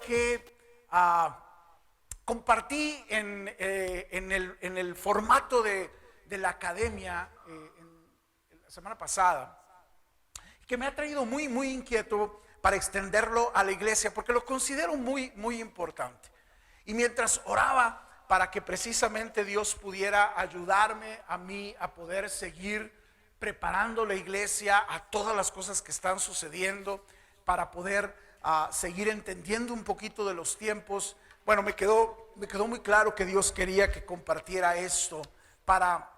que compartí en el formato de la academia la semana pasada, que me ha traído muy inquieto para extenderlo a la iglesia, porque lo considero muy importante. Y mientras oraba para que precisamente Dios pudiera ayudarme a mí a poder seguir preparando la iglesia a todas las cosas que están sucediendo, para poder seguir entendiendo un poquito de los tiempos, bueno, me quedó muy claro que Dios quería que compartiera esto para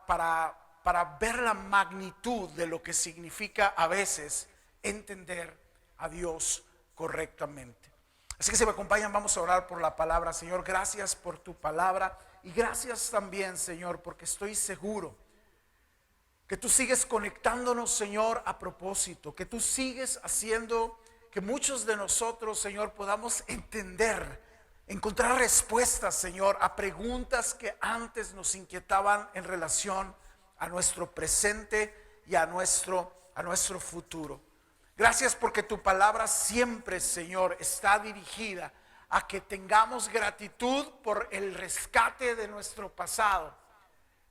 ver la magnitud de lo que significa a veces entender a Dios correctamente. Así que si me acompañan, vamos a orar por la palabra. Señor, gracias por tu palabra, y gracias también, Señor, porque estoy seguro que tú sigues conectándonos, Señor, a propósito, que tú sigues haciendo que muchos de nosotros, Señor, podamos entender, encontrar respuestas, Señor, a preguntas que antes nos inquietaban en relación a nuestro presente y a nuestro futuro. Gracias porque tu palabra siempre, Señor, está dirigida a que tengamos gratitud por el rescate de nuestro pasado,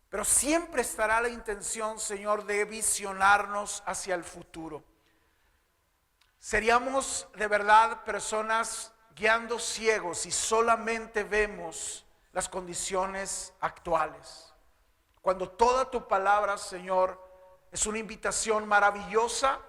pero siempre estará la intención, Señor, de visionarnos hacia el futuro. Seríamos de verdad personas guiando ciegos si solamente vemos las condiciones actuales, cuando toda tu palabra, Señor, es una invitación maravillosa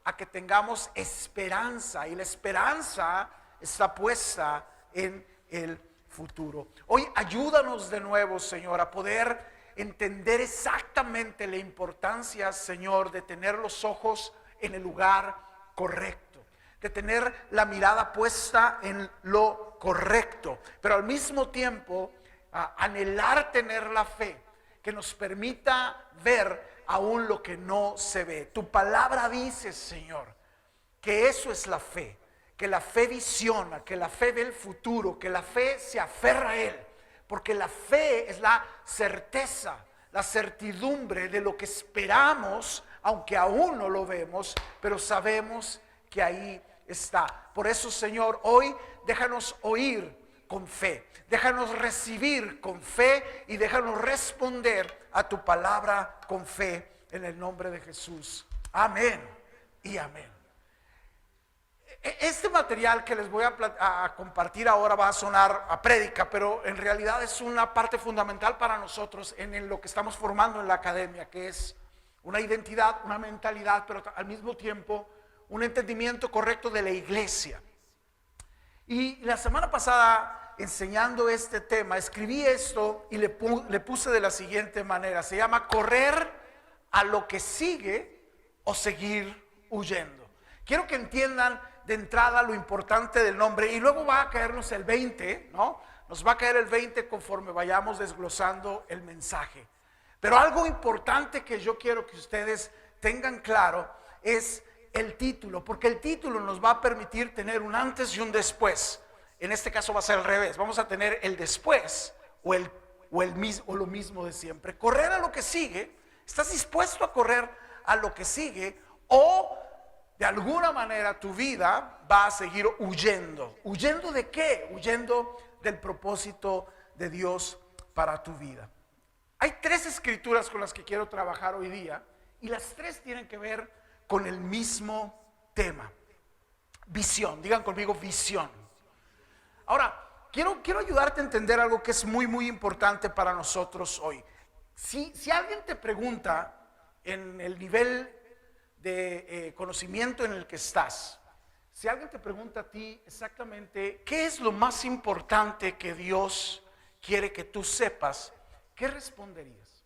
a que tengamos esperanza, y la esperanza está puesta en el futuro. Hoy ayúdanos de nuevo, Señor, a poder entender exactamente la importancia, Señor, de tener los ojos en el lugar correcto, de tener la mirada puesta en lo correcto, pero al mismo tiempo anhelar tener la fe que nos permita ver aún lo que no se ve. Tu palabra dice, Señor, que eso es la fe, que la fe visiona, que la fe ve el futuro, que la fe se aferra a él, porque la fe es la certeza, la certidumbre de lo que esperamos, aunque aún no lo vemos, pero sabemos que ahí está. Por eso, Señor, hoy déjanos oír con fe, déjanos recibir con fe, y déjanos responder a tu palabra con fe, en el nombre de Jesús. Amén y amén. Este material que les voy a compartir ahora va a sonar a prédica, pero en realidad es una parte fundamental para nosotros en lo que estamos formando en la academia, que es una identidad, una mentalidad, pero al mismo tiempo un entendimiento correcto de la iglesia. Y la semana pasada, enseñando este tema, escribí esto y le puse de la siguiente manera: se llama correr a lo que sigue o seguir huyendo. Quiero que entiendan de entrada lo importante del nombre, y luego va a caernos el 20, ¿no? Nos va a caer el 20 conforme vayamos desglosando el mensaje. Pero algo importante que yo quiero que ustedes tengan claro es el título, porque el título nos va a permitir tener un antes y un después. En este caso va a ser al revés, vamos a tener el después o lo mismo de siempre. Correr a lo que sigue. ¿Estás dispuesto a correr a lo que sigue, o de alguna manera tu vida va a seguir huyendo? ¿Huyendo de qué? Huyendo del propósito de Dios para tu vida. Hay 3 escrituras con las que quiero trabajar hoy día, y las 3 tienen que ver con el mismo tema: visión. Digan conmigo, visión. Ahora, quiero ayudarte a entender algo que es muy importante para nosotros hoy. Si alguien te pregunta, en el nivel de conocimiento en el que estás, si alguien te pregunta a ti exactamente qué es lo más importante que Dios quiere que tú sepas, ¿qué responderías?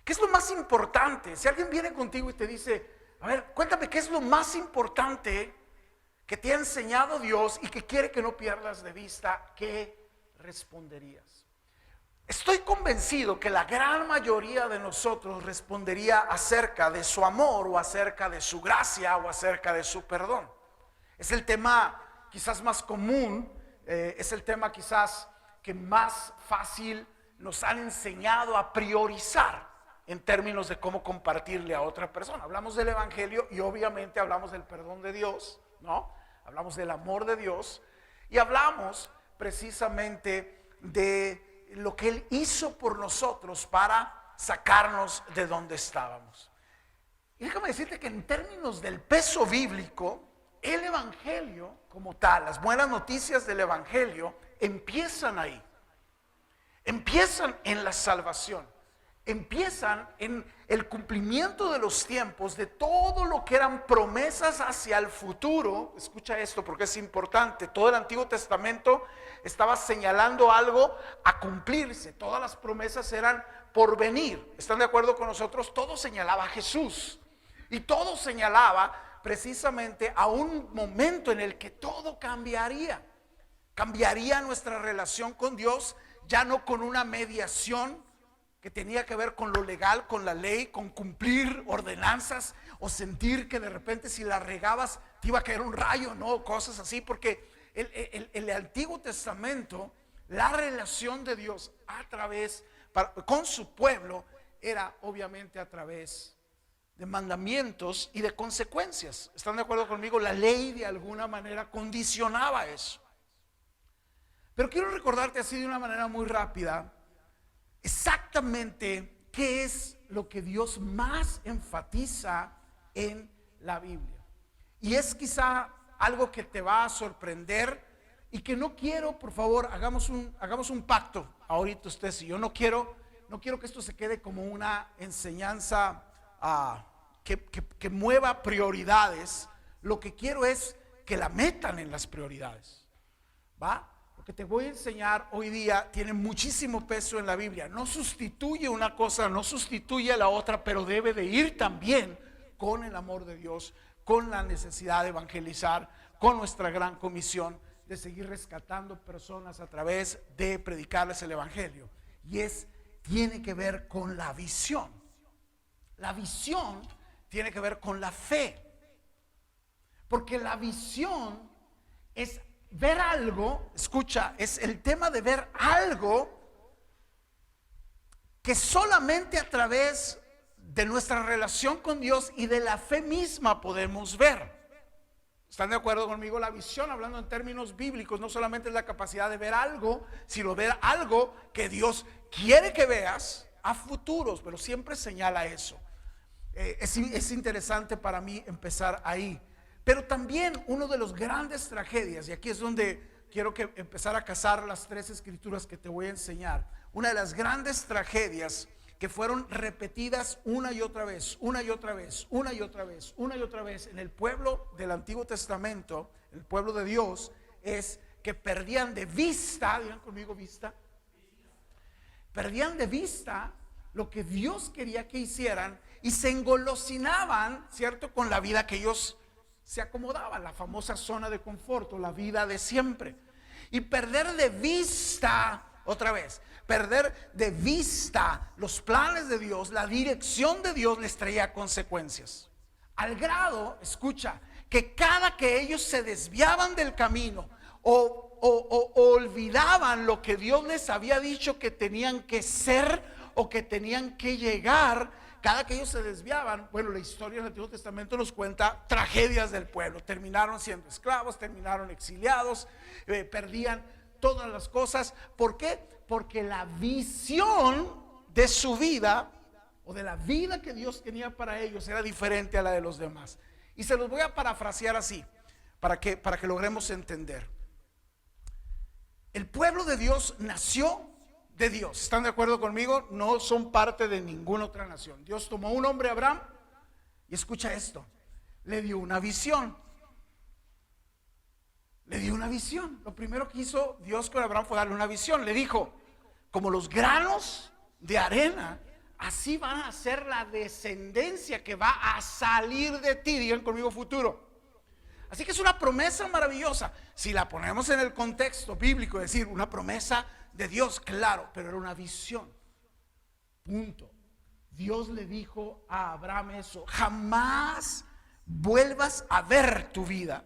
¿Qué es lo más importante? Si alguien viene contigo y te dice: a ver, cuéntame, ¿qué es lo más importante que te ha enseñado Dios y que quiere que no pierdas de vista? ¿Qué responderías? Estoy convencido que la gran mayoría de nosotros respondería acerca de su amor, o acerca de su gracia, o acerca de su perdón. Es el tema quizás más común, es el tema quizás que más fácil nos han enseñado a priorizar en términos de cómo compartirle a otra persona. Hablamos del evangelio y obviamente hablamos del perdón de Dios, ¿no? Hablamos del amor de Dios, Y hablamos precisamente de lo que Él hizo por nosotros para sacarnos de donde estábamos. Y déjame decirte que en términos del peso bíblico, el Evangelio como tal, las buenas noticias del Evangelio empiezan ahí. Empiezan en la salvación. Empiezan en el cumplimiento de los tiempos, de todo lo que eran promesas hacia el futuro. Escucha esto porque es importante. Todo el Antiguo Testamento estaba señalando algo a cumplirse. Todas las promesas eran por venir. ¿Están de acuerdo con nosotros? Todo señalaba a Jesús. Y todo señalaba precisamente a un momento en el que todo cambiaría. Cambiaría nuestra relación con Dios, ya no con una mediación que tenía que ver con lo legal, con la ley, con cumplir ordenanzas o sentir que de repente si la regabas te iba a caer un rayo, no, cosas así, porque el Antiguo Testamento, la relación de Dios con su pueblo era obviamente a través de mandamientos y de consecuencias. ¿Están de acuerdo conmigo? La ley de alguna manera condicionaba eso. Pero quiero recordarte así de una manera muy rápida exactamente qué es lo que Dios más enfatiza en la Biblia. Y es quizá algo que te va a sorprender y que no quiero, por favor, hagamos un pacto ahorita ustedes y yo. No quiero que esto se quede como una enseñanza que mueva prioridades. Lo que quiero es que la metan en las prioridades, ¿va? Que te voy a enseñar hoy día tiene muchísimo peso en la Biblia. No sustituye una cosa, no sustituye a la otra, pero debe de ir también con el amor de Dios, con la necesidad de evangelizar, con nuestra gran comisión de seguir rescatando personas a través de predicarles el evangelio. Y tiene que ver con la visión. La visión tiene que ver con la fe. Porque la visión es ver algo, escucha, es el tema de ver algo que solamente a través de nuestra relación con Dios y de la fe misma podemos ver. ¿Están de acuerdo conmigo? La visión, hablando en términos bíblicos, no solamente es la capacidad de ver algo, sino ver algo que Dios quiere que veas a futuros, pero siempre señala eso. Es interesante para mí empezar ahí. Pero también uno de los grandes tragedias, y aquí es donde quiero empezar a casar las tres escrituras que te voy a enseñar. Una de las grandes tragedias que fueron repetidas una y otra vez, una y otra vez, una y otra vez, una y otra vez en el pueblo del Antiguo Testamento, el pueblo de Dios, es que perdían de vista, digan conmigo vista, perdían de vista lo que Dios quería que hicieran y se engolosinaban, ¿cierto?, con la vida que ellos se acomodaban, la famosa zona de confort, la vida de siempre. Y perder de vista, otra vez, perder de vista los planes de Dios, la dirección de Dios les traía consecuencias. Al grado, escucha, que cada que ellos se desviaban del camino o olvidaban lo que Dios les había dicho que tenían que ser o que tenían que llegar, cada que ellos se desviaban, bueno, la historia del Antiguo Testamento nos cuenta tragedias del pueblo. Terminaron siendo esclavos, terminaron exiliados, perdían todas las cosas. ¿Por qué? Porque la visión de su vida o de la vida que Dios tenía para ellos era diferente a la de los demás. Y se los voy a parafrasear así, para que logremos entender. El pueblo de Dios nació de Dios. ¿Están de acuerdo conmigo? No son parte de ninguna otra nación. Dios tomó un hombre, Abraham, y escucha esto, le dio una visión. Le dio una visión. Lo primero que hizo Dios con Abraham fue darle una visión. Le dijo, como los granos de arena, así van a ser la descendencia que va a salir de ti. Digan conmigo futuro. Así que es una promesa maravillosa. Si la ponemos en el contexto bíblico, es decir, una promesa de Dios, claro, pero era una visión. Punto. Dios le dijo a Abraham eso: jamás vuelvas a ver tu vida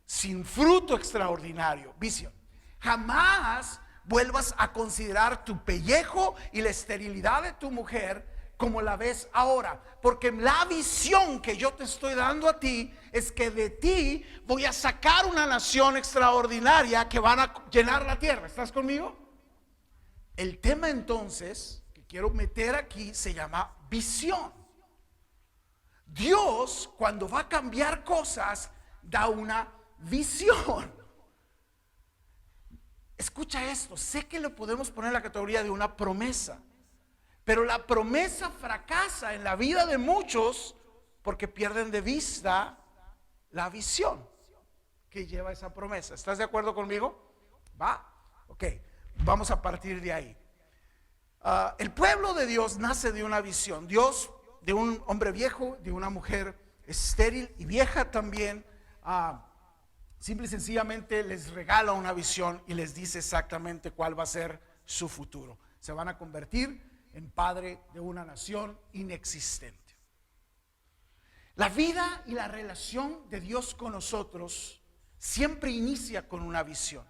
sin fruto extraordinario. Visión. Jamás vuelvas a considerar tu pellejo y la esterilidad de tu mujer como la ves ahora, porque la visión que yo te estoy dando a ti es que de ti voy a sacar una nación extraordinaria que van a llenar la tierra. ¿Estás conmigo? El tema entonces que quiero meter aquí se llama visión. Dios, cuando va a cambiar cosas, da una visión. Escucha esto, sé que lo podemos poner en la categoría de una promesa, pero la promesa fracasa en la vida de muchos porque pierden de vista la visión que lleva esa promesa. ¿Estás de acuerdo conmigo? ¿Va? Ok, vamos a partir de ahí. El pueblo de Dios nace de una visión. Dios, de un hombre viejo, de una mujer estéril y vieja también, simple y sencillamente les regala una visión y les dice exactamente cuál va a ser su futuro. Se van a convertir en padre de una nación inexistente. La vida y la relación de Dios con nosotros siempre inicia con una visión.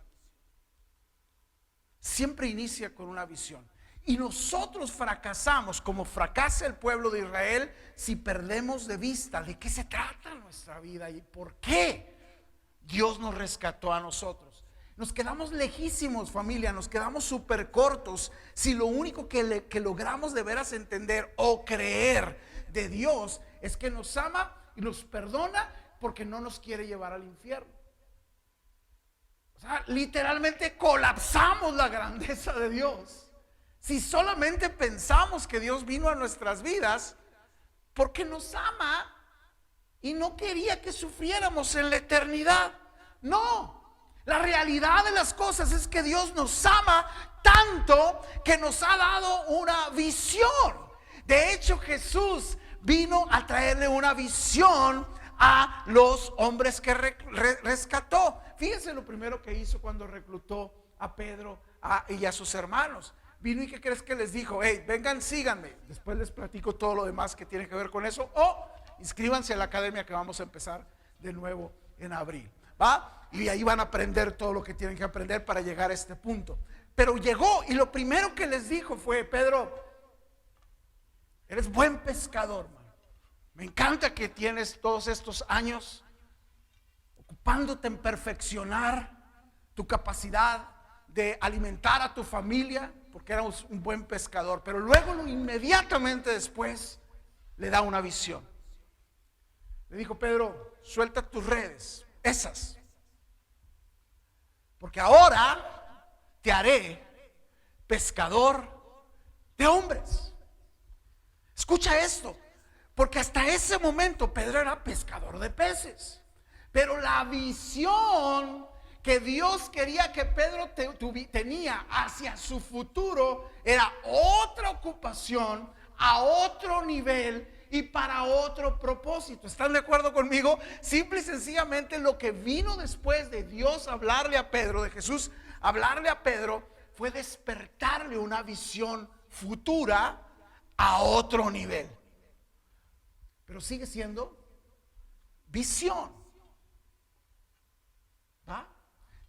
Siempre inicia con una visión. Y nosotros fracasamos como fracasa el pueblo de Israel si perdemos de vista de qué se trata nuestra vida y por qué Dios nos rescató a nosotros. Nos quedamos lejísimos, familia, nos quedamos súper cortos si lo único que logramos de veras entender o creer de Dios es que nos ama y nos perdona porque no nos quiere llevar al infierno. O sea, literalmente colapsamos la grandeza de Dios si solamente pensamos que Dios vino a nuestras vidas porque nos ama y no quería que sufriéramos en la eternidad. No. La realidad de las cosas es que Dios nos ama tanto que nos ha dado una visión. De hecho, Jesús vino a traerle una visión a los hombres que rescató. Fíjense lo primero que hizo cuando reclutó a Pedro y a sus hermanos. Vino y ¿qué crees que les dijo? Hey, vengan, síganme. Después les platico todo lo demás que tiene que ver con eso. O inscríbanse a la academia que vamos a empezar de nuevo en abril. ¿Va? Y ahí van a aprender todo lo que tienen que aprender para llegar a este punto. Pero llegó y lo primero que les dijo fue: Pedro, eres buen pescador, man. Me encanta que tienes todos estos años ocupándote en perfeccionar tu capacidad de alimentar a tu familia, porque eras un buen pescador. Pero luego, inmediatamente después, le da una visión. Le dijo: Pedro, suelta tus redes, esas, porque ahora te haré pescador de hombres. Escucha esto, porque hasta ese momento Pedro era pescador de peces, pero la visión que Dios quería que Pedro tenía hacia su futuro era otra ocupación, a otro nivel y para otro propósito. ¿Están de acuerdo conmigo? Simple y sencillamente lo que vino después de Dios hablarle a Pedro, de Jesús hablarle a Pedro, fue despertarle una visión futura a otro nivel. Pero sigue siendo visión. ¿Va?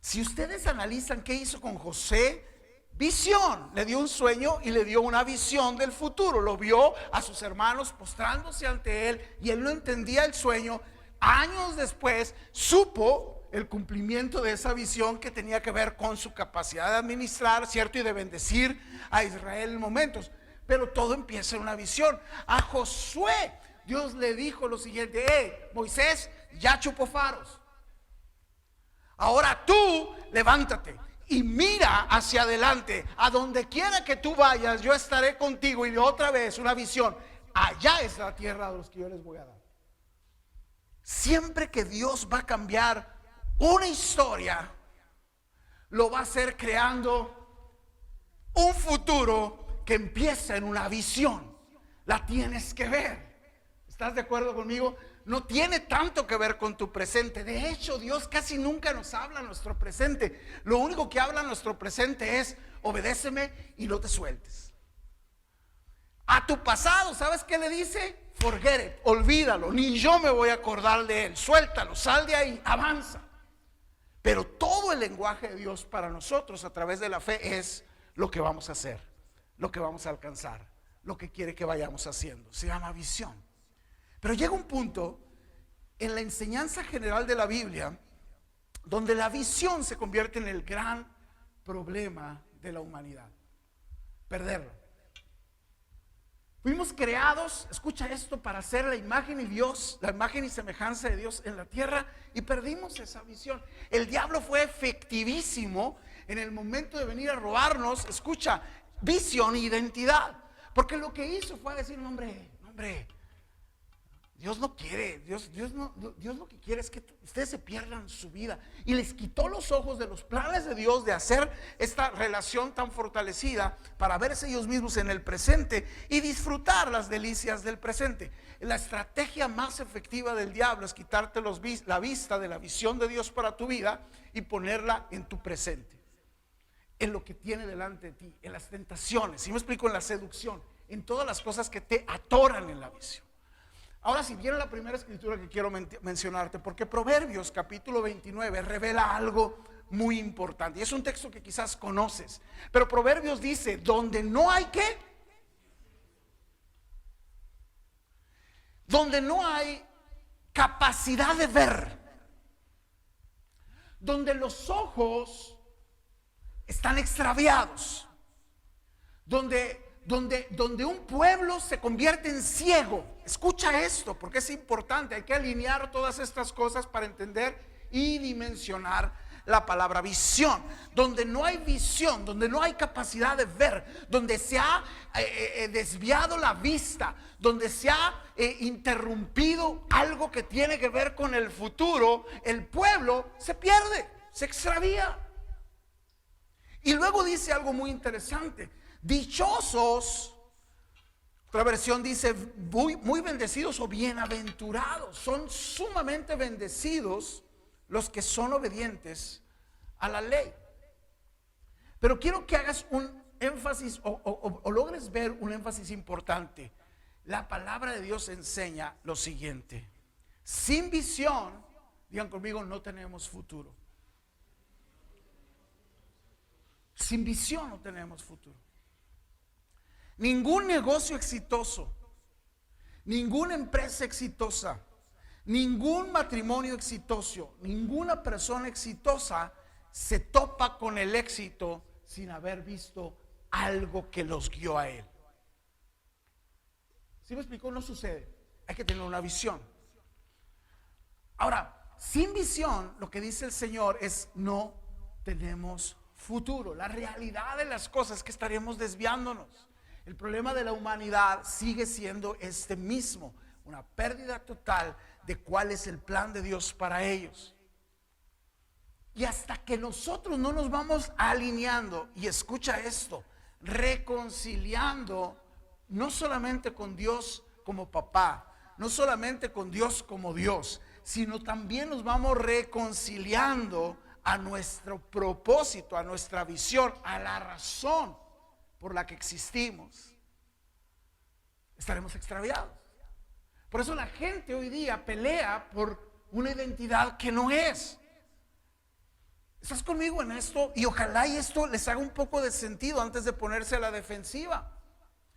Si ustedes analizan qué hizo con José, visión, le dio un sueño y le dio una visión del futuro. Lo vio a sus hermanos postrándose ante él y él no entendía el sueño. Años después supo el cumplimiento de esa visión que tenía que ver con su capacidad de administrar, ¿cierto? Y de bendecir a Israel en momentos. Pero todo empieza en una visión. A Josué Dios le dijo lo siguiente: Moisés ya chupó faros, ahora tú levántate y mira hacia adelante, a donde quiera que tú vayas yo estaré contigo. Y de otra vez una visión: allá es la tierra de los que yo les voy a dar. Siempre que Dios va a cambiar una historia, lo va a hacer creando un futuro que empieza en una visión. La tienes que ver. ¿Estás de acuerdo conmigo? No tiene tanto que ver con tu presente. De hecho, Dios casi nunca nos habla en nuestro presente. Lo único que habla en nuestro presente es: obedéceme y no te sueltes. A tu pasado, ¿sabes qué le dice? Forget it, olvídalo, ni yo me voy a acordar de él. Suéltalo, sal de ahí, avanza. Pero todo el lenguaje de Dios para nosotros a través de la fe es lo que vamos a hacer, lo que vamos a alcanzar, lo que quiere que vayamos haciendo. Se llama visión. Pero llega un punto en la enseñanza general de la Biblia donde la visión se convierte en el gran problema de la humanidad. Perderlo. Fuimos creados, escucha esto, para ser la imagen y Dios, la imagen y semejanza de Dios en la tierra, y perdimos esa visión. El diablo fue efectivísimo en el momento de venir a robarnos, escucha, visión e identidad. Porque lo que hizo fue decir, no, hombre, Dios no quiere, Dios lo que quiere es que ustedes se pierdan su vida. Y les quitó los ojos de los planes de Dios de hacer esta relación tan fortalecida para verse ellos mismos en el presente y disfrutar las delicias del presente. La estrategia más efectiva del diablo es quitarte la vista de la visión de Dios para tu vida y ponerla en tu presente, en lo que tiene delante de ti, en las tentaciones, si me explico, en la seducción, en todas las cosas que te atoran en la visión. Ahora, si viene la primera escritura que quiero mencionarte, porque Proverbios capítulo 29 revela algo muy importante, y es un texto que quizás conoces, pero Proverbios dice, donde no hay ¿qué? Donde no hay capacidad de ver, donde los ojos están extraviados, donde un pueblo se convierte en ciego. Escucha esto, porque es importante. Hay que alinear todas estas cosas para entender y dimensionar la palabra visión. Donde no hay visión, donde no hay capacidad de ver, donde se ha desviado la vista, donde se ha interrumpido algo que tiene que ver con el futuro, el pueblo se pierde, se extravía. Y luego dice algo muy interesante: dichosos, otra versión dice muy bendecidos o bienaventurados. Son sumamente bendecidos los que son obedientes a la ley. Pero quiero que hagas un énfasis o logres ver un énfasis importante. La palabra de Dios enseña lo siguiente: sin visión, digan conmigo, no tenemos futuro. Sin visión no tenemos futuro. Ningún negocio exitoso, ninguna empresa exitosa, ningún matrimonio exitoso, ninguna persona exitosa se topa con el éxito sin haber visto algo que los guió a él. ¿Sí me explicó? No sucede. Hay que tener una visión. Ahora, sin visión, lo que dice el Señor es: no tenemos futuro. La realidad de las cosas es que estaremos desviándonos. El problema de la humanidad sigue siendo este mismo: una pérdida total de cuál es el plan de Dios para ellos. Y hasta que nosotros no nos vamos alineando, y escucha esto, reconciliando no solamente con Dios como papá, no solamente con Dios como Dios, sino también nos vamos reconciliando a nuestro propósito, a nuestra visión, a la razón por la que existimos, estaremos extraviados. Por eso la gente hoy día pelea por una identidad que no es. ¿Estás conmigo en esto? Y ojalá y esto les haga un poco de sentido antes de ponerse a la defensiva.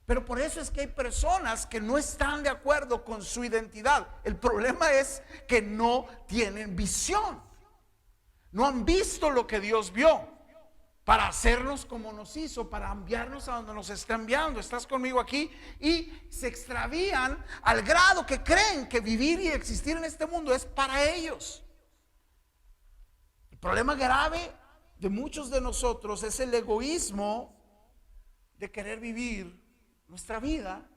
Pero por eso es que hay personas que no están de acuerdo con su identidad. El problema es que no tienen visión. No han visto lo que Dios vio para hacernos como nos hizo, para enviarnos a donde nos está enviando. ¿Estás conmigo aquí? Y se extravían al grado que creen que vivir y existir en este mundo es para ellos. El problema grave de muchos de nosotros es el egoísmo de querer vivir nuestra vida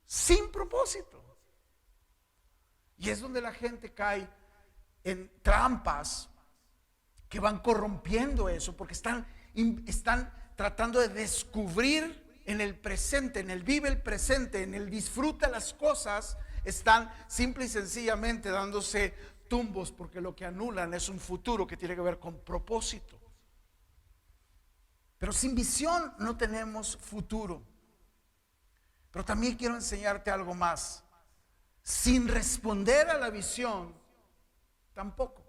sin propósito. Y es donde la gente cae en trampas que van corrompiendo eso, porque están tratando de descubrir en el presente, en el vive el presente, en el disfruta las cosas. Están simple y sencillamente dándose tumbos, porque lo que anulan es un futuro que tiene que ver con propósito. Pero sin visión no tenemos futuro. Pero también quiero enseñarte algo más: sin responder a la visión tampoco.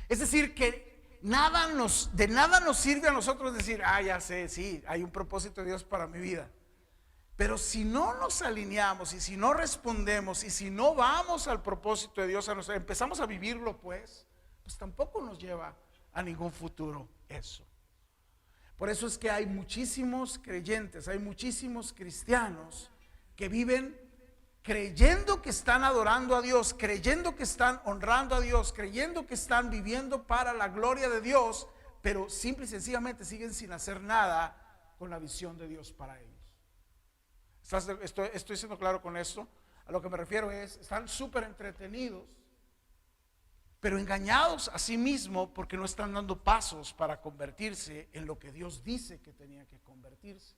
Es decir, que de nada nos sirve a nosotros decir: ya sé, sí, hay un propósito de Dios para mi vida. Pero si no nos alineamos y si no respondemos y si no vamos al propósito de Dios, empezamos a vivirlo, pues tampoco nos lleva a ningún futuro eso. Por eso es que hay muchísimos creyentes, hay muchísimos cristianos que viven creyendo que están adorando a Dios, creyendo que están honrando a Dios, creyendo que están viviendo para la gloria de Dios, pero simple y sencillamente siguen sin hacer nada con la visión de Dios para ellos. Estoy siendo claro con esto. A lo que me refiero es, están súper entretenidos, pero engañados a sí mismos porque no están dando pasos para convertirse en lo que Dios dice que tenía que convertirse.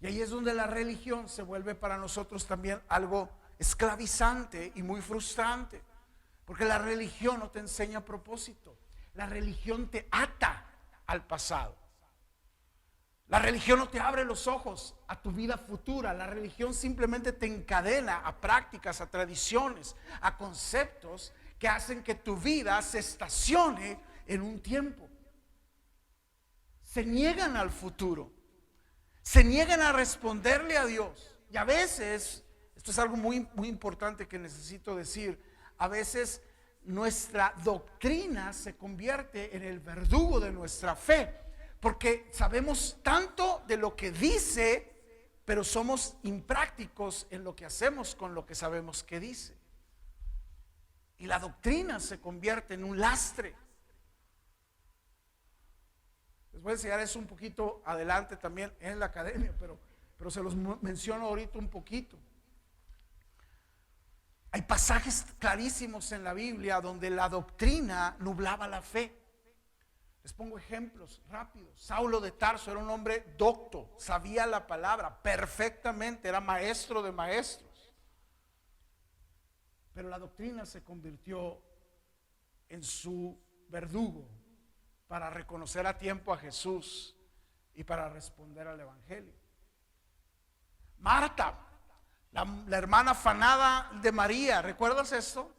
Y ahí es donde la religión se vuelve para nosotros también algo esclavizante y muy frustrante, porque la religión no te enseña propósito. La religión te ata al pasado. La religión no te abre los ojos a tu vida futura. La religión simplemente te encadena a prácticas, a tradiciones, a conceptos que hacen que tu vida se estacione en un tiempo. Se niegan al futuro, se niegan a responderle a Dios. Y a veces, esto es algo muy importante que necesito decir, a veces nuestra doctrina se convierte en el verdugo de nuestra fe, porque sabemos tanto de lo que dice, pero somos imprácticos en lo que hacemos con lo que sabemos que dice. Y la doctrina se convierte en un lastre. Les voy a enseñar eso un poquito adelante también en la academia, pero se los menciono ahorita un poquito. Hay pasajes clarísimos en la Biblia donde la doctrina nublaba la fe. Les pongo ejemplos rápidos. Saulo de Tarso era un hombre docto, sabía la palabra perfectamente, era maestro de maestros. Pero la doctrina se convirtió en su verdugo para reconocer a tiempo a Jesús y para responder al evangelio. Marta, la hermana afanada de María, ¿recuerdas esto?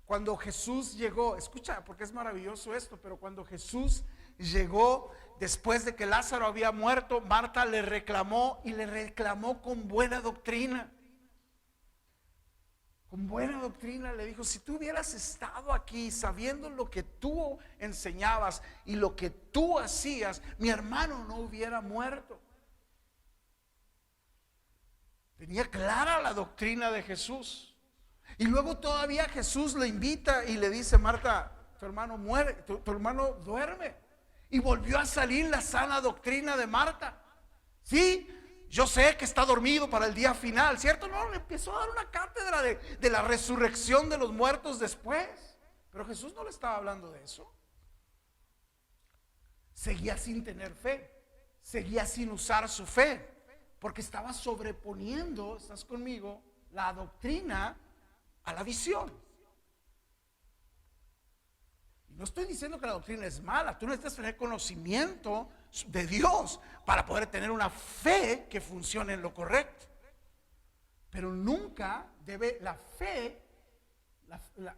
Cuando Jesús llegó, escucha porque es maravilloso esto, pero cuando Jesús llegó después de que Lázaro había muerto, Marta le reclamó y le reclamó con buena doctrina. Con buena doctrina le dijo: si tú hubieras estado aquí sabiendo lo que tú enseñabas y lo que tú hacías, mi hermano no hubiera muerto. Tenía clara la doctrina de Jesús. Y luego todavía Jesús le invita y le dice: Marta, tu hermano muere, tu hermano duerme. Y volvió a salir la sana doctrina de Marta. Sí, yo sé que está dormido para el día final, ¿cierto? No, le empezó a dar una cátedra de la resurrección de los muertos después. Pero Jesús no le estaba hablando de eso. Seguía sin tener fe, seguía sin usar su fe, porque estaba sobreponiendo, ¿estás conmigo?, la doctrina a la visión. Y no estoy diciendo que la doctrina es mala. Tú necesitas tener conocimiento de Dios para poder tener una fe que funcione en lo correcto. Pero nunca debe la fe,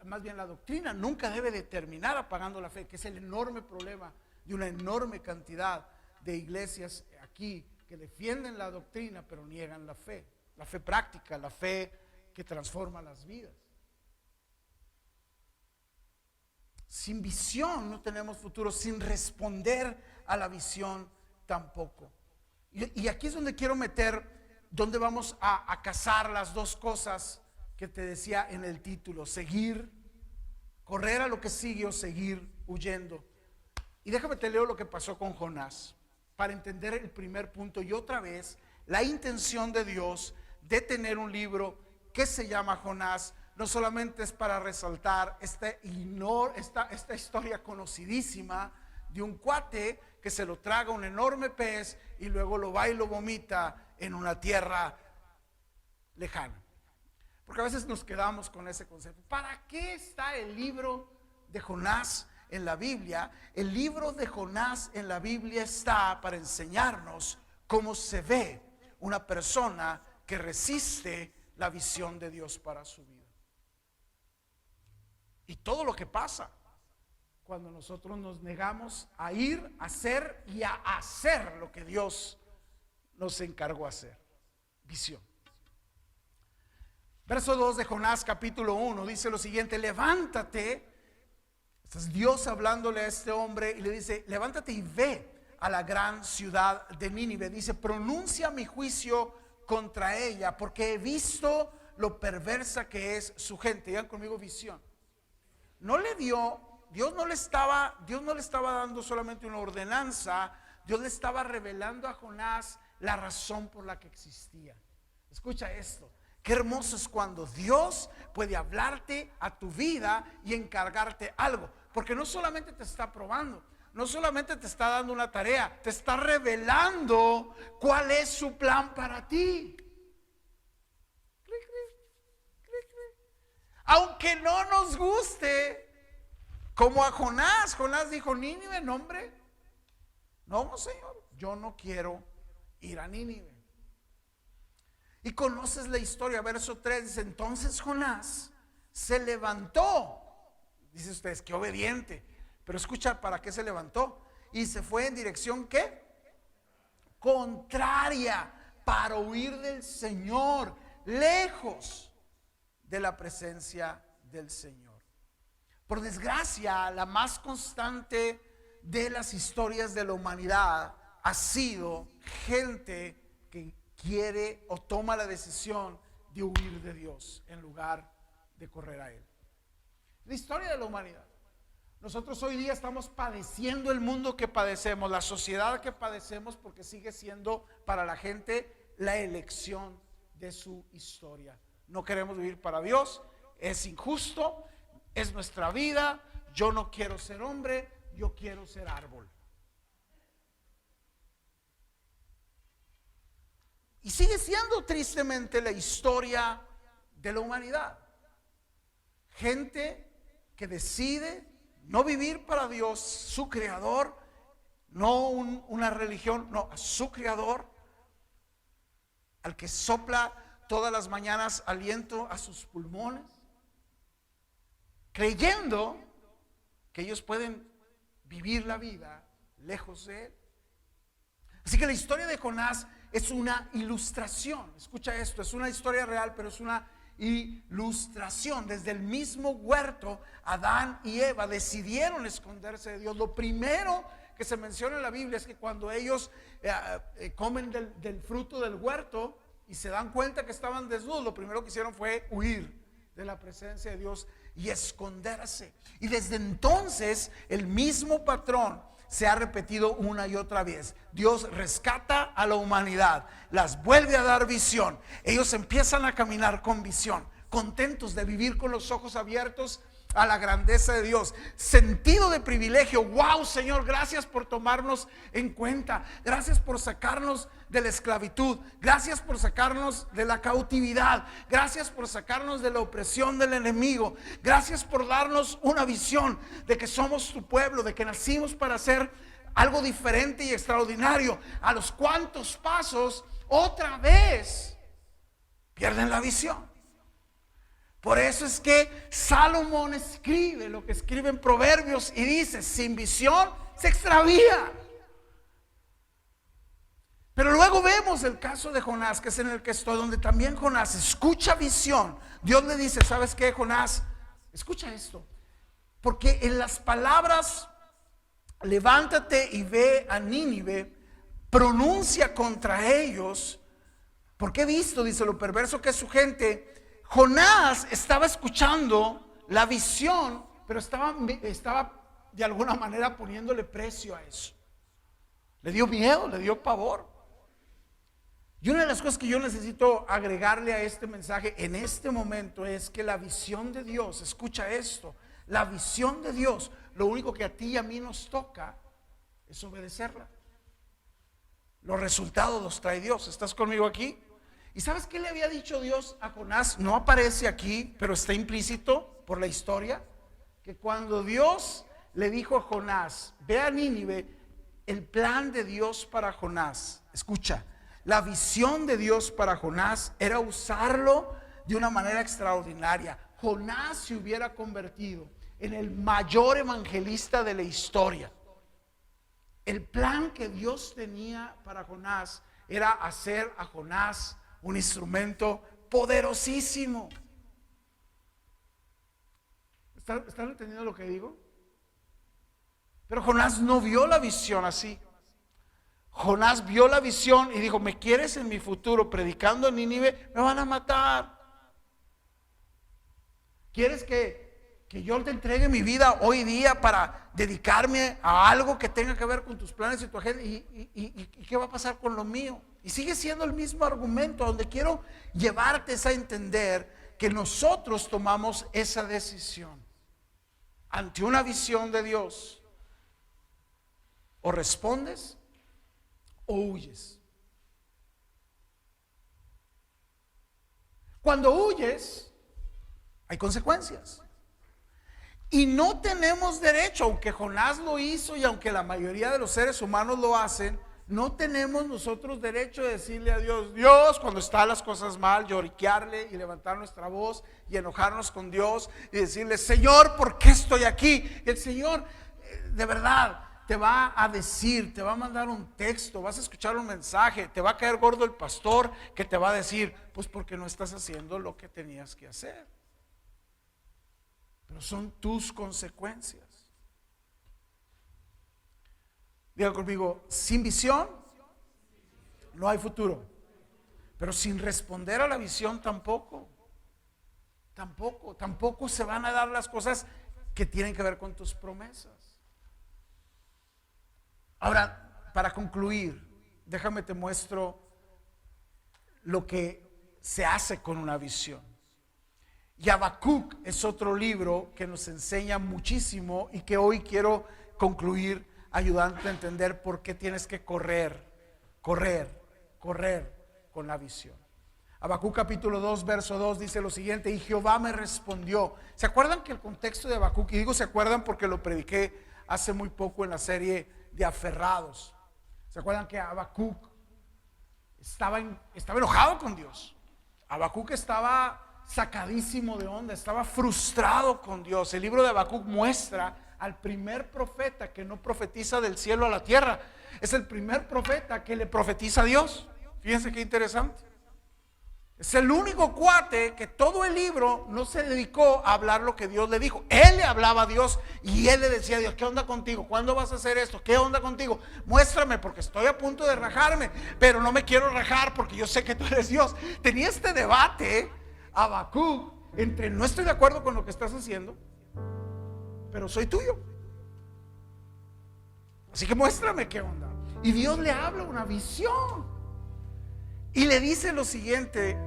más bien la doctrina, nunca debe de terminar apagando la fe, que es el enorme problema de una enorme cantidad de iglesias aquí que defienden la doctrina pero niegan la fe práctica, la fe que transforma las vidas. Sin visión no tenemos futuro, sin responder a la visión tampoco. Y aquí es donde quiero meter, donde vamos a casar las dos cosas que te decía en el título: seguir, correr a lo que sigue o seguir huyendo. Y déjame te leo lo que pasó con Jonás para entender el primer punto y otra vez la intención de Dios de tener un libro que se llama Jonás. No solamente es para resaltar esta historia conocidísima de un cuate que se lo traga un enorme pez y luego lo va y lo vomita en una tierra lejana. Porque a veces nos quedamos con ese concepto. ¿Para qué está el libro de Jonás en la Biblia? El libro de Jonás en la Biblia está para enseñarnos cómo se ve una persona que resiste la visión de Dios para su vida. Y todo lo que pasa cuando nosotros nos negamos a ir, a hacer y a hacer lo que Dios nos encargó hacer. visión. Verso 2 de Jonás capítulo 1 dice lo siguiente: levántate. Este es Dios hablándole a este hombre y le dice: levántate y ve a la gran ciudad de Nínive. Dice: pronuncia mi juicio contra ella, porque he visto lo perversa que es su gente. Digan conmigo: visión. No le dio, Dios no le estaba dando solamente una ordenanza. Dios le estaba revelando a Jonás la razón por la que existía. Escucha esto. Qué hermoso es cuando Dios puede hablarte a tu vida y encargarte algo. Porque no solamente te está probando, no solamente te está dando una tarea, te está revelando cuál es su plan para ti. Aunque no nos guste, como a Jonás. Jonás dijo: Nínive, no, hombre, no, Señor, yo no quiero ir a Nínive. Y conoces la historia, verso 3 dice: entonces Jonás se levantó. Dice ustedes, qué obediente. Pero escucha, ¿para qué se levantó? Y se fue en dirección, ¿qué? Contraria, para huir del Señor, lejos de la presencia del Señor. Por desgracia, la más constante de las historias de la humanidad ha sido gente que quiere o toma la decisión de huir de Dios en lugar de correr a Él. La historia de la humanidad. Nosotros hoy día estamos padeciendo el mundo que padecemos, la sociedad que padecemos, porque sigue siendo para la gente la elección de su historia. No queremos vivir para Dios, es injusto, es nuestra vida. Yo no quiero ser hombre, yo quiero ser árbol. Y sigue siendo tristemente la historia de la humanidad. Gente que decide no vivir para Dios, su creador, no una religión, no, a su creador, al que sopla todas las mañanas aliento a sus pulmones, creyendo que ellos pueden vivir la vida lejos de Él. Así que la historia de Jonás es una ilustración. Escucha esto, es una historia real, pero es una ilustración. Desde el mismo huerto, Adán y Eva decidieron esconderse de Dios. Lo primero que se menciona en la Biblia es que cuando ellos comen del fruto del huerto y se dan cuenta que estaban desnudos, lo primero que hicieron fue huir de la presencia de Dios y esconderse. Y desde entonces el mismo patrón se ha repetido una y otra vez. Dios rescata a la humanidad, las vuelve a dar visión. Ellos empiezan a caminar con visión, contentos de vivir con los ojos abiertos a la grandeza de Dios, sentido de privilegio. Wow, Señor, gracias por tomarnos en cuenta, gracias por sacarnos de la esclavitud, gracias por sacarnos de la cautividad, gracias por sacarnos de la opresión del enemigo, gracias por darnos una visión de que somos tu pueblo, de que nacimos para hacer algo diferente y extraordinario. A los cuantos pasos otra vez pierden la visión. Por eso es que Salomón escribe lo que escribe en Proverbios y dice: sin visión se extravía. Pero luego vemos el caso de Jonás, que es en el que estoy, donde también Jonás escucha visión. Dios le dice: ¿sabes qué, Jonás? Escucha esto, porque en las palabras levántate y ve a Nínive, pronuncia contra ellos, porque he visto, dice, lo perverso que es su gente. Jonás estaba escuchando la visión, pero estaba de alguna manera poniéndole precio a eso. Le dio miedo, le dio pavor. Y una de las cosas que yo necesito agregarle a este mensaje en este momento es que la visión de Dios, escucha esto, la visión de Dios, lo único que a ti y a mí nos toca es obedecerla. Los resultados los trae Dios. ¿Estás conmigo aquí? ¿Y sabes qué le había dicho Dios a Jonás? No aparece aquí, pero está implícito por la historia, que cuando Dios le dijo a Jonás: ve a Nínive, el plan de Dios para Jonás, escucha, la visión de Dios para Jonás era usarlo de una manera extraordinaria. Jonás se hubiera convertido en el mayor evangelista de la historia. El plan que Dios tenía para Jonás era hacer a Jonás un instrumento poderosísimo. ¿Están entendiendo lo que digo? Pero Jonás no vio la visión así. Jonás vio la visión y dijo: ¿me quieres en mi futuro predicando en Nínive? Me van a matar. ¿Quieres que yo te entregue mi vida hoy día para dedicarme a algo que tenga que ver con tus planes y tu agenda? ¿Y qué va a pasar con lo mío? Y sigue siendo el mismo argumento, donde quiero llevarte a entender que nosotros tomamos esa decisión ante una visión de Dios. O respondes o huyes. Cuando huyes, hay consecuencias. Y no tenemos derecho, aunque Jonás lo hizo y aunque la mayoría de los seres humanos lo hacen, no tenemos nosotros derecho de decirle a Dios: Dios, cuando están las cosas mal, lloriquearle y levantar nuestra voz y enojarnos con Dios y decirle: Señor, ¿por qué estoy aquí? Y el Señor, de verdad, te va a decir, te va a mandar un texto, vas a escuchar un mensaje, te va a caer gordo el pastor que te va a decir: pues porque no estás haciendo lo que tenías que hacer. Pero son tus consecuencias. Diga conmigo: sin visión no hay futuro. Pero sin responder a la visión tampoco se van a dar las cosas que tienen que ver con tus promesas. Ahora, para concluir, déjame te muestro lo que se hace con una visión. Y Habacuc es otro libro que nos enseña muchísimo y que hoy quiero concluir ayudándote a entender por qué tienes que correr con la visión. Habacuc capítulo 2 verso 2 dice lo siguiente: y Jehová me respondió. ¿Se acuerdan que el contexto de Habacuc, y digo se acuerdan porque lo prediqué hace muy poco en la serie de Aferrados? ¿Se acuerdan que Habacuc estaba enojado con Dios? Habacuc estaba sacadísimo de onda, estaba frustrado con Dios. El libro de Habacuc muestra al primer profeta que no profetiza del cielo a la tierra. Es el primer profeta que le profetiza a Dios. Fíjense qué interesante. Es el único cuate que todo el libro no se dedicó a hablar lo que Dios le dijo. Él le hablaba a Dios y él le decía a Dios: ¿qué onda contigo? ¿Cuándo vas a hacer esto? ¿Qué onda contigo? Muéstrame, porque estoy a punto de rajarme, pero no me quiero rajar porque yo sé que tú eres Dios. Tenía este debate Habacuc entre: no estoy de acuerdo con lo que estás haciendo, pero soy tuyo, así que muéstrame qué onda. Y Dios le habla una visión y le dice lo siguiente: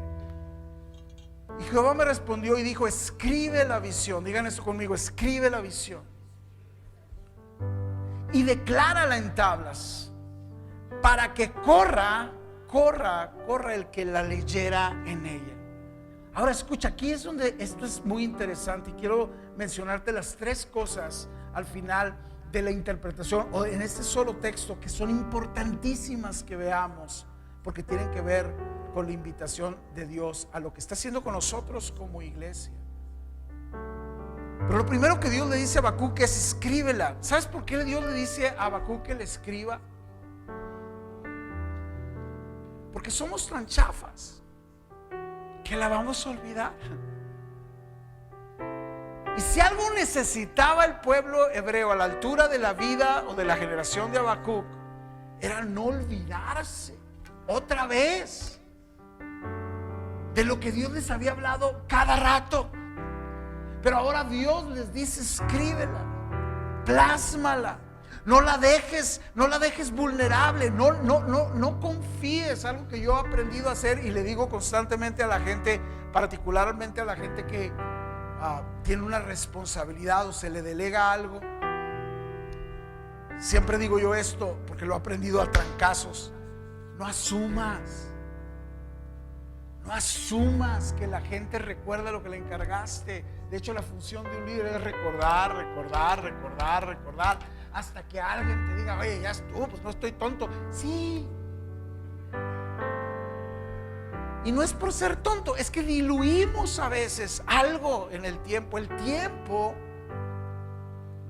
y Jehová me respondió y dijo: escribe la visión. Digan eso conmigo: escribe la visión y declárala en tablas, para que corra el que la leyera en ella. Ahora escucha, aquí es donde esto es muy interesante y quiero mencionarte las tres cosas al final de la interpretación o en este solo texto que son importantísimas que veamos, porque tienen que ver con la invitación de Dios a lo que está haciendo con nosotros como iglesia. Pero lo primero que Dios le dice a Habacuc es: escríbela. ¿Sabes por qué Dios le dice a Habacuc que le escriba? Porque somos tan chafas que la vamos a olvidar. Y si algo necesitaba el pueblo hebreo a la altura de la vida o de la generación de Habacuc, era no olvidarse otra vez de lo que Dios les había hablado cada rato. Pero ahora Dios les dice: escríbela, plásmala, no la dejes vulnerable, no confíes. Algo que yo he aprendido a hacer y le digo constantemente a la gente, particularmente a la gente que tiene una responsabilidad o se le delega algo. Siempre digo yo esto porque lo he aprendido a trancazos: no asumas que la gente recuerda lo que le encargaste. De hecho, la función de un líder es recordar hasta que alguien te diga: oye, ya estuvo, pues no estoy tonto. Sí. Y no es por ser tonto, es que diluimos a veces algo en el tiempo. El tiempo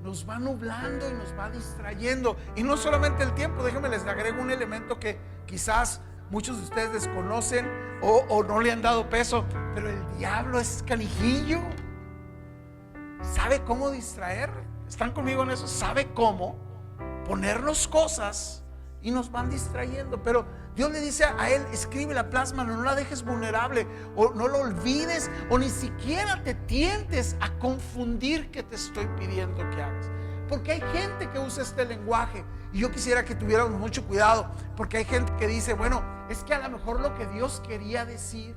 nos va nublando y nos va distrayendo. Y no solamente el tiempo, déjenme les agrego un elemento que quizás muchos de ustedes desconocen o no le han dado peso, pero el diablo es canijillo. Sabe cómo distraer. ¿Están conmigo en eso? Sabe cómo ponernos cosas y nos van distrayendo. Pero Dios le dice a él: escríbela, plásmala, no la dejes vulnerable, o no lo olvides, o ni siquiera te tientes a confundir que te estoy pidiendo que hagas. Porque hay gente que usa este lenguaje, y yo quisiera que tuviéramos mucho cuidado, porque hay gente que dice: bueno, es que a lo mejor lo que Dios quería decir.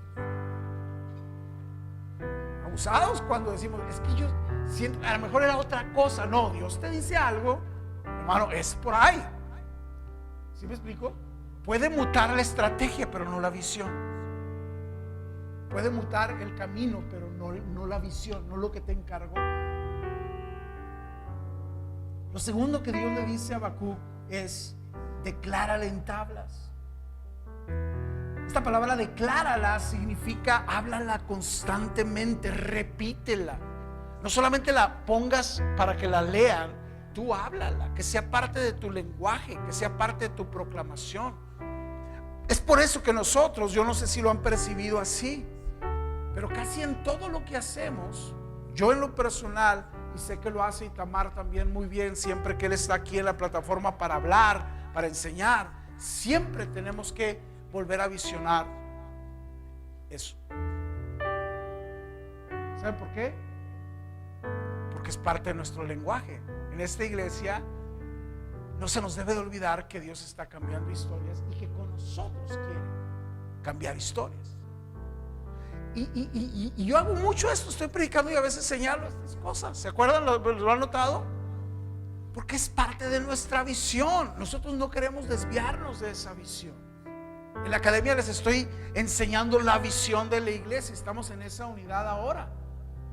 Abusados cuando decimos: es que yo siento, a lo mejor era otra cosa. No, Dios te dice algo, hermano, es por ahí. ¿Sí me explico? Puede mutar la estrategia, pero no la visión. Puede mutar el camino, pero no la visión, no lo que te encargó. Lo segundo que Dios le dice a Habacuc es: declárala en tablas. Esta palabra declárala significa háblala constantemente, repítela. No solamente la pongas para que la lean, tú háblala, que sea parte de tu lenguaje, que sea parte de tu proclamación. Es por eso que nosotros, yo no sé si lo han percibido así, pero casi en todo lo que hacemos, yo en lo personal, y sé que lo hace Itamar también muy bien, siempre que él está aquí en la plataforma para hablar, para enseñar, siempre tenemos que volver a visionar eso. ¿Saben por qué? Porque es parte de nuestro lenguaje. En esta iglesia no se nos debe de olvidar que Dios está cambiando historias y que con nosotros quiere cambiar historias. Y yo hago mucho esto, estoy predicando y a veces señalo estas cosas. ¿Se acuerdan? ¿Lo han notado? Porque es parte de nuestra visión. Nosotros no queremos desviarnos de esa visión. En la academia les estoy enseñando la visión de la iglesia. Estamos en esa unidad ahora.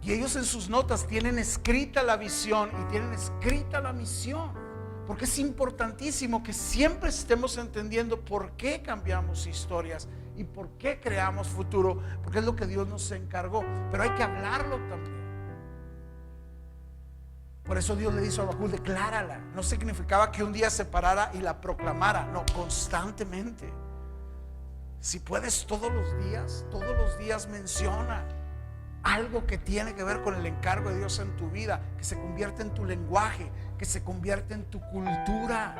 Y ellos en sus notas tienen escrita la visión y tienen escrita la misión. Porque es importantísimo que siempre estemos entendiendo por qué cambiamos historias y por qué creamos futuro, porque es lo que Dios nos encargó. Pero hay que hablarlo también. Por eso Dios le dijo a Habacuc: declárala. No significaba que un día se parara y la proclamara, no, constantemente. Si puedes todos los días menciona algo que tiene que ver con el encargo de Dios en tu vida, que se convierte en tu lenguaje, que se convierte en tu cultura.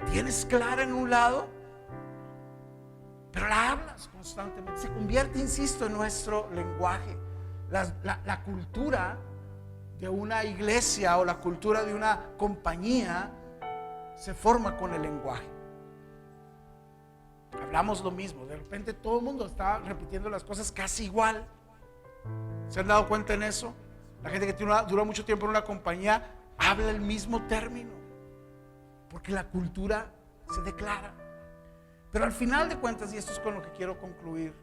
La tienes clara en un lado, pero la hablas constantemente. Se convierte, insisto, en nuestro lenguaje. La cultura de una iglesia o la cultura de una compañía se forma con el lenguaje. Hablamos lo mismo, de repente todo el mundo está repitiendo las cosas casi igual. ¿Se han dado cuenta en eso? La gente que dura mucho tiempo en una compañía habla el mismo término, porque la cultura se declara. Pero al final de cuentas, y esto es con lo que quiero concluir,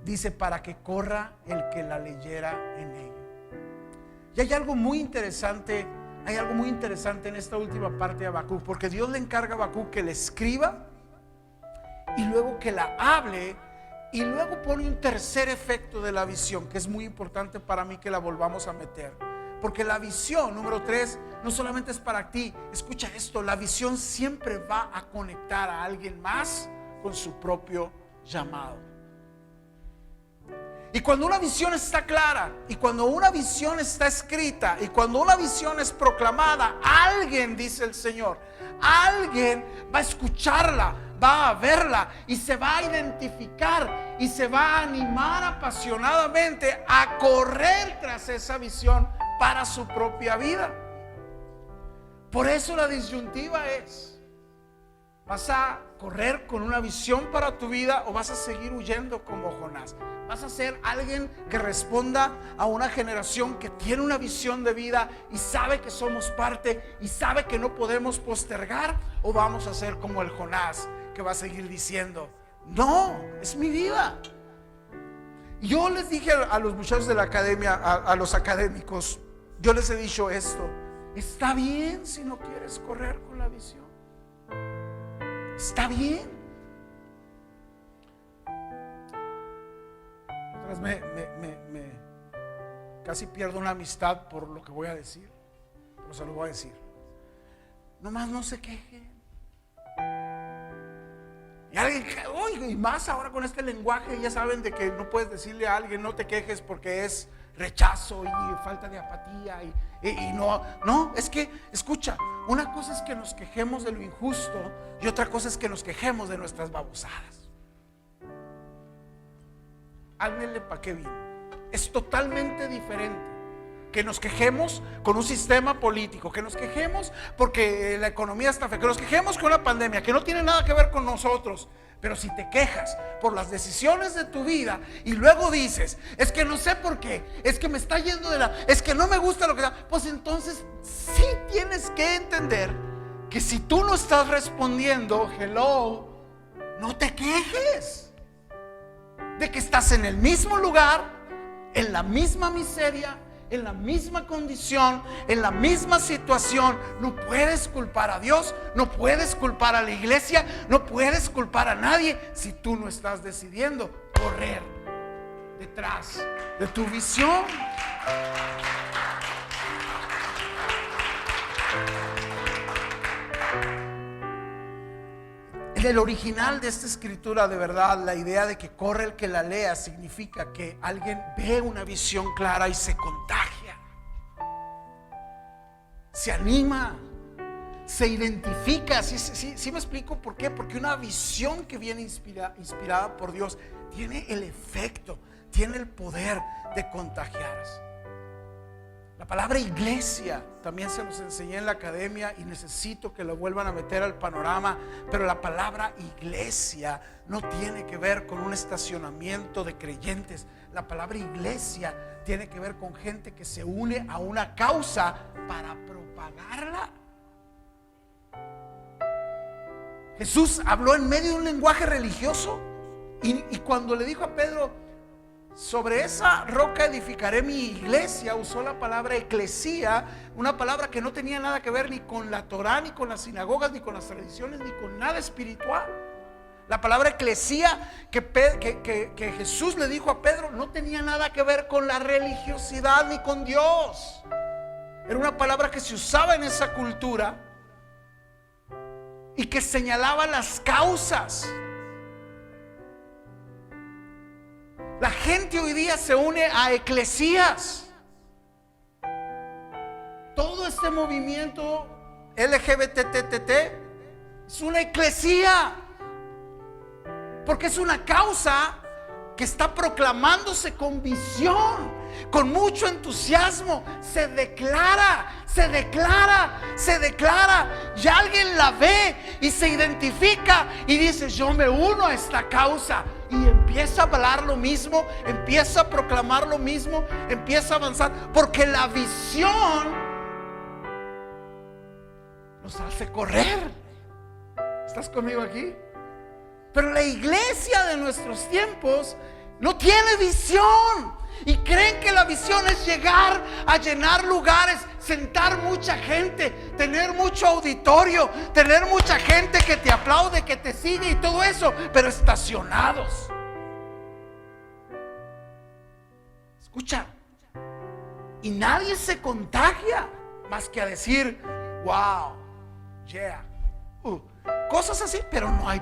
dice: para que corra el que la leyera en ella. Y hay algo muy interesante en esta última parte de Habacuc, porque Dios le encarga a Habacuc que le escriba y luego que la hable, y luego pone un tercer efecto de la visión que es muy importante para mí que la volvamos a meter. Porque la visión número 3 no solamente es para ti. Escucha esto: la visión siempre va a conectar a alguien más con su propio llamado. Y cuando una visión está clara, y cuando una visión está escrita, y cuando una visión es proclamada, alguien, dice el Señor, alguien va a escucharla, va a verla y se va a identificar y se va a animar apasionadamente a correr tras esa visión para su propia vida. Por eso la disyuntiva es: ¿vas a correr con una visión para tu vida o vas a seguir huyendo como Jonás? ¿Vas a ser alguien que responda a una generación que tiene una visión de vida y sabe que somos parte y sabe que no podemos postergar? ¿O vamos a ser como el Jonás, que va a seguir diciendo: no, es mi vida? Yo les dije a los muchachos de la academia, a los académicos, yo les he dicho esto: está bien si no quieres correr con la visión, está bien. Otra vez casi pierdo una amistad por lo que voy a decir, pero se lo voy a decir: nomás no se quejen. Y alguien, oye, y más ahora con este lenguaje, ya saben de que no puedes decirle a alguien no te quejes porque es rechazo y falta de apatía y no, es que, escucha, una cosa es que nos quejemos de lo injusto y otra cosa es que nos quejemos de nuestras babosadas. Háblenle para qué vino. Es totalmente diferente que nos quejemos con un sistema político, que nos quejemos porque la economía está fea, que nos quejemos con una pandemia que no tiene nada que ver con nosotros. Pero si te quejas por las decisiones de tu vida y luego dices, es que no sé por qué, es que me está yendo es que no me gusta lo que da, pues entonces sí tienes que entender que si tú no estás respondiendo, hello, no te quejes de que estás en el mismo lugar, en la misma miseria, en la misma condición, en la misma situación. No puedes culpar a Dios, no puedes culpar a la iglesia, no puedes culpar a nadie si tú no estás decidiendo correr detrás de tu visión. En el original de esta escritura, de verdad, la idea de que corre el que la lea significa que alguien ve una visión clara y se contagia, se anima, se identifica. ¿Sí me explico por qué? Porque una visión que viene inspirada por Dios tiene el efecto, tiene el poder de contagiarse. La palabra iglesia también se los enseñé en la academia y necesito que lo vuelvan a meter al panorama. Pero la palabra iglesia no tiene que ver con un estacionamiento de creyentes. La palabra iglesia tiene que ver con gente que se une a una causa para propagarla. Jesús habló en medio de un lenguaje religioso y cuando le dijo a Pedro, sobre esa roca edificaré mi iglesia, usó la palabra eclesía, una palabra que no tenía nada que ver ni con la Torá, ni con las sinagogas, ni con las tradiciones, ni con nada espiritual. La palabra eclesía que Jesús le dijo a Pedro no tenía nada que ver con la religiosidad ni con Dios. Era una palabra que se usaba en esa cultura y que señalaba las causas. La gente hoy día se une a eclesías. Todo este movimiento LGBTTT es una eclesía, porque es una causa que está proclamándose con visión, con mucho entusiasmo. Se declara. Y alguien la ve y se identifica y dice, yo me uno a esta causa. Y empieza a hablar lo mismo, empieza a proclamar lo mismo, empieza a avanzar, porque la visión nos hace correr. ¿Estás conmigo aquí? Pero la iglesia de nuestros tiempos no tiene visión y creen que la visión es llegar a llenar lugares, sentar mucha gente, tener mucho auditorio, tener mucha gente que te aplaude, que te sigue y todo eso, pero estacionados. Escucha, y nadie se contagia más que a decir, wow, yeah, cosas así, pero no hay.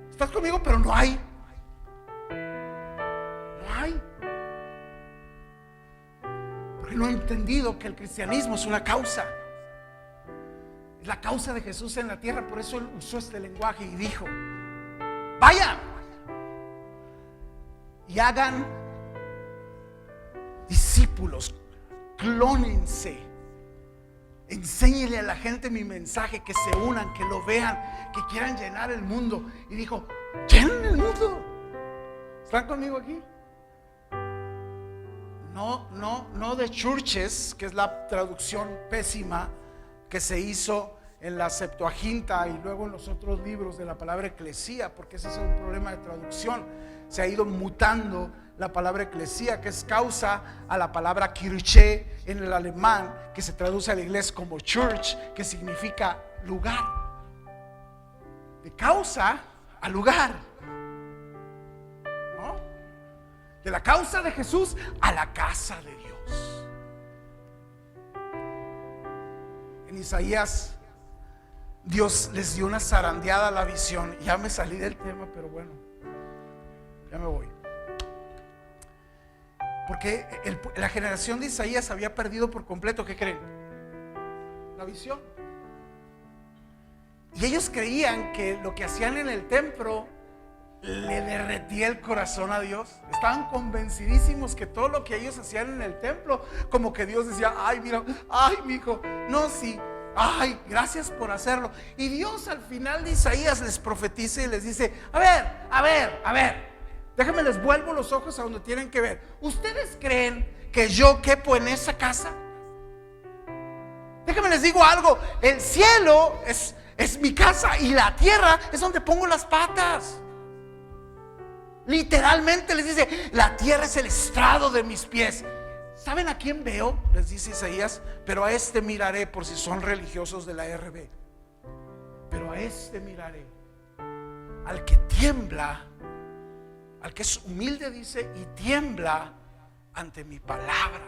¿Estás conmigo? Pero no hay. Porque no he entendido que el cristianismo es una causa. Es la causa de Jesús en la tierra. Por eso él usó este lenguaje y dijo, vayan y hagan discípulos, clónense, enséñenle a la gente mi mensaje, que se unan, que lo vean, que quieran llenar el mundo. Y dijo, llenen el mundo. ¿Están conmigo aquí? No de churches, que es la traducción pésima que se hizo en la Septuaginta y luego en los otros libros de la palabra eclesía, porque ese es un problema de traducción. Se ha ido mutando la palabra eclesía, que es causa, a la palabra Kirche en el alemán, que se traduce al inglés como church, que significa lugar. De causa a lugar, ¿no? De la causa de Jesús a la casa de Dios. En Isaías Dios les dio una zarandeada a la visión. Ya me salí del tema, pero bueno, ya me voy. Porque la generación de Isaías había perdido por completo, ¿qué creen? La visión. Y ellos creían que lo que hacían en el templo le derretía el corazón a Dios. Estaban convencidísimos que todo lo que ellos hacían en el templo, como que Dios decía: ay, mira, ay, mi hijo, no, sí, ay, gracias por hacerlo. Y Dios al final de Isaías les profetiza y les dice: a ver, déjenme les vuelvo los ojos a donde tienen que ver. ¿Ustedes creen que yo quepo en esa casa? Déjenme les digo algo: el cielo es mi casa y la tierra es donde pongo las patas. Literalmente les dice: la tierra es el estrado de mis pies. ¿Saben a quién veo? Les dice Isaías: pero a este miraré, por si son religiosos de la RB. Pero a este miraré, al que tiembla, al que es humilde, dice, y tiembla ante mi palabra.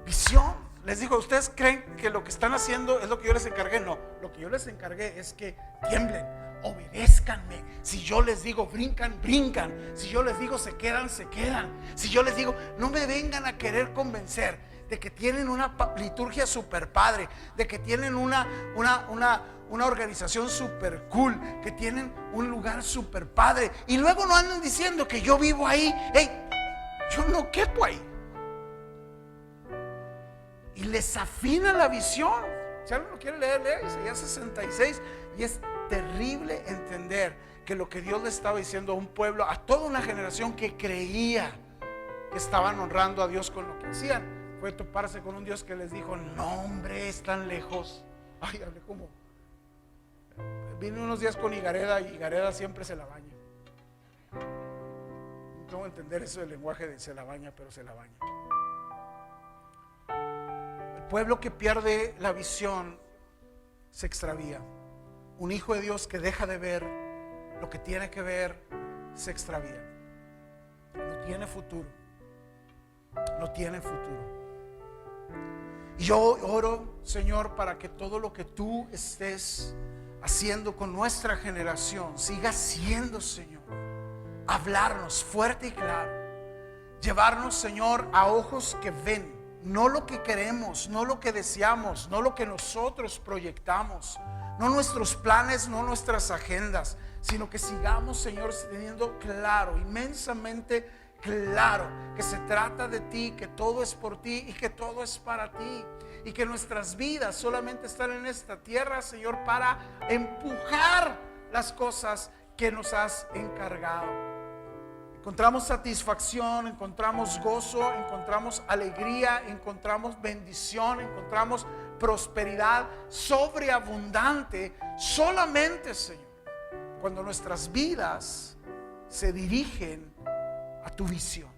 Visión. Les digo: ¿ustedes creen que lo que están haciendo es lo que yo les encargué? No, lo que yo les encargué es que tiemblen, obedézcanme. Si yo les digo brincan, brincan. Si yo les digo se quedan, se quedan. Si yo les digo, no me vengan a querer convencer de que tienen una liturgia super padre, de que tienen una organización super cool, que tienen un lugar super padre, y luego no andan diciendo que yo vivo ahí. Hey, yo no quepo ahí. Y les afina la visión. Si alguien lo quiere leer, lee Isaías 66. Y es terrible entender que lo que Dios le estaba diciendo a un pueblo, a toda una generación que creía que estaban honrando a Dios con lo que hacían, fue toparse con un Dios que les dijo: no, hombre, están lejos. Ay, hablé como, vine unos días con Higareda, y Higareda siempre se la baña. No tengo que entender eso del lenguaje de se la baña, pero se la baña. Pueblo que pierde la visión se extravía. Un hijo de Dios que deja de ver lo que tiene que ver se extravía. No tiene futuro. No tiene futuro. Y yo oro, Señor, para que todo lo que tú estés haciendo con nuestra generación siga siendo, Señor, hablarnos fuerte y claro. Llevarnos, Señor, a ojos que ven. No lo que queremos, no lo que deseamos, no lo que nosotros proyectamos, no nuestros planes, no nuestras agendas, sino que sigamos, Señor, teniendo claro, inmensamente claro, que se trata de ti, que todo es por ti y que todo es para ti, y que nuestras vidas solamente están en esta tierra, Señor, para empujar las cosas que nos has encargado. Encontramos satisfacción, encontramos gozo, encontramos alegría, encontramos bendición, encontramos prosperidad sobreabundante solamente, Señor, cuando nuestras vidas se dirigen a tu visión.